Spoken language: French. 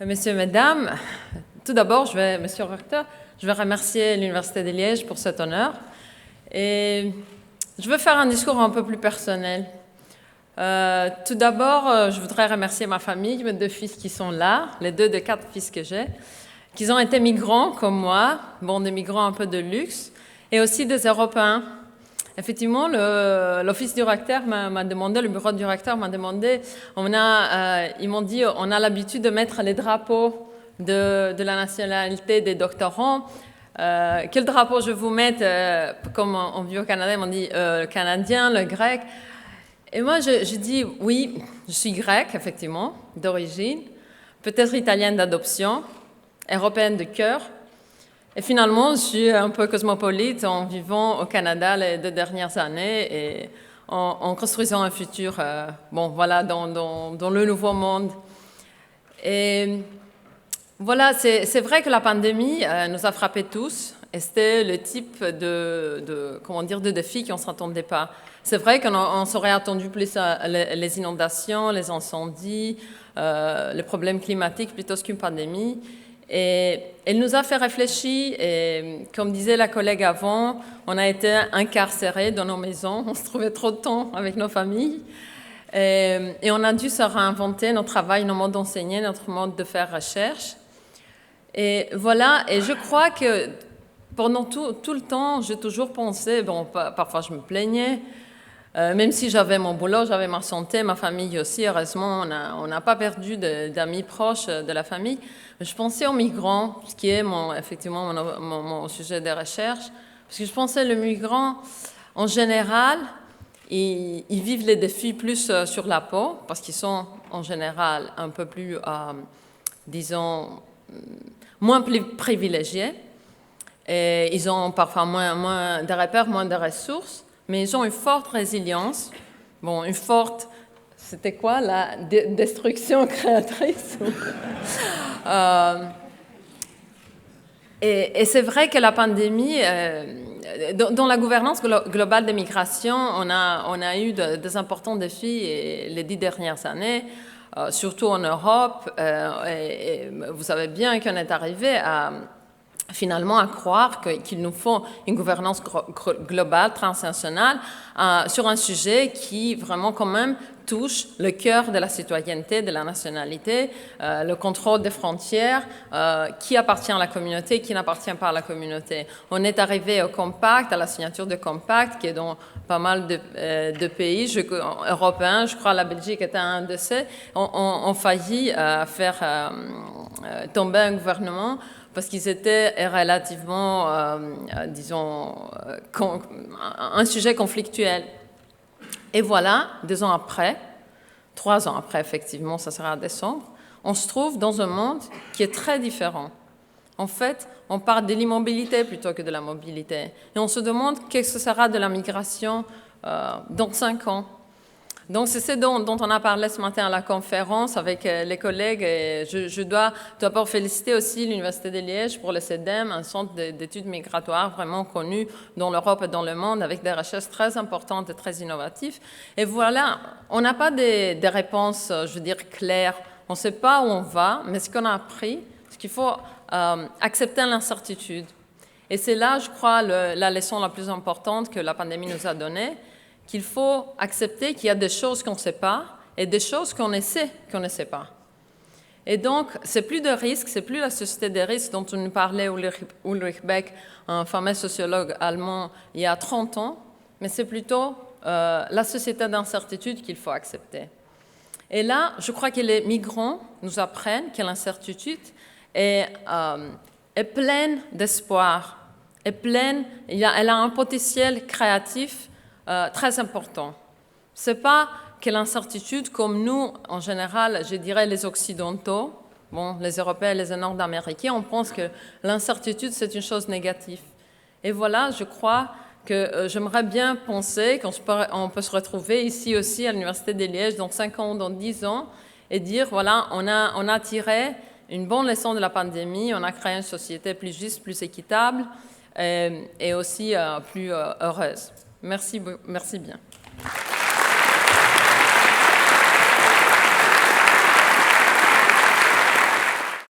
Messieurs, Mesdames, tout d'abord, Monsieur le recteur, je vais remercier l'Université de Liège pour cet honneur. Et je veux faire un discours un peu plus personnel. Tout d'abord, je voudrais remercier ma famille, mes 2 fils qui sont là, les 2 des 4 fils que j'ai, qui ont été migrants comme moi, bon, des migrants un peu de luxe, et aussi des Européens. Effectivement, l'office du recteur m'a demandé, le bureau du recteur m'a demandé, ils m'ont dit, on a l'habitude de mettre les drapeaux de la nationalité des doctorants. Quel drapeau je vous mette, comme on vit au Canada, ils m'ont dit le canadien, le grec. Et moi, je dis, oui, je suis grecque, effectivement, d'origine, peut-être italienne d'adoption, européenne de cœur. Et finalement, je suis un peu cosmopolite en vivant au Canada les 2 dernières années et en construisant un futur, bon, voilà, dans le nouveau monde. Et voilà, c'est vrai que la pandémie nous a frappés tous et c'était le type de défi qu'on ne s'attendait pas. C'est vrai qu'on s'aurait attendu plus à les inondations, les incendies, les problèmes climatiques plutôt qu'une pandémie. Et elle nous a fait réfléchir et comme disait la collègue avant, on a été incarcérés dans nos maisons, on se trouvait trop de temps avec nos familles et on a dû se réinventer notre travail, nos modes d'enseigner, notre mode de faire recherche. Et voilà, et je crois que pendant tout le temps, j'ai toujours pensé, bon, parfois je me plaignais, même si j'avais mon boulot, j'avais ma santé, ma famille aussi, heureusement, on n'a pas perdu d'amis proches de la famille. Je pensais aux migrants, ce qui est effectivement mon sujet de recherche, parce que je pensais les migrants, en général, ils vivent les défis plus sur la peau, parce qu'ils sont en général un peu plus, disons, moins privilégiés, et ils ont parfois moins de repères, moins de ressources, mais ils ont une forte résilience. Bon, c'était quoi, la destruction créatrice? Et c'est vrai que la pandémie, dans la gouvernance globale des migrations, on a eu des importants défis les 10 dernières années, surtout en Europe. Et vous savez bien qu'on est arrivé finalement à croire qu'il nous faut une gouvernance globale, transnationale, sur un sujet qui vraiment quand même touche le cœur de la citoyenneté, de la nationalité, le contrôle des frontières, qui appartient à la communauté, qui n'appartient pas à la communauté. On est arrivé au Compact, à la signature du Compact, qui est dans pas mal de pays européens, je crois la Belgique était un de ces, ont failli faire tomber un gouvernement parce qu'ils étaient relativement, disons, un sujet conflictuel. Et voilà, 2 ans après, 3 ans après, effectivement, ça sera en décembre, on se trouve dans un monde qui est très différent. En fait, on parle de l'immobilité plutôt que de la mobilité. Et on se demande qu'est-ce que sera de la migration dans 5 ans. Donc, c'est ce dont on a parlé ce matin à la conférence avec les collègues. Et je dois tout d'abord féliciter aussi l'Université de Liège pour le CEDEM, un centre d'études migratoires vraiment connu dans l'Europe et dans le monde, avec des recherches très importantes et très innovatives. Et voilà, on n'a pas des réponses, je veux dire, claires. On ne sait pas où on va, mais ce qu'on a appris, c'est qu'il faut accepter l'incertitude. Et c'est là, je crois, la leçon la plus importante que la pandémie nous a donnée, qu'il faut accepter qu'il y a des choses qu'on ne sait pas et des choses qu'on essaie qu'on ne sait pas. Et donc, c'est plus de risques, c'est plus la société des risques dont nous parlait Ulrich Beck, un fameux sociologue allemand, il y a 30 ans, mais c'est plutôt la société d'incertitude qu'il faut accepter. Et là, je crois que les migrants nous apprennent que l'incertitude est pleine d'espoir, elle a un potentiel créatif très important. Ce n'est pas que l'incertitude, comme nous, en général, je dirais les Occidentaux, bon, les Européens et les Nord-Américains, on pense que l'incertitude, c'est une chose négative. Et voilà, je crois que j'aimerais bien penser qu'on peut se retrouver ici aussi à l'Université de Liège dans 5 ans, dans 10 ans, et dire, voilà, on a tiré une bonne leçon de la pandémie, on a créé une société plus juste, plus équitable et aussi plus heureuse. Merci bien.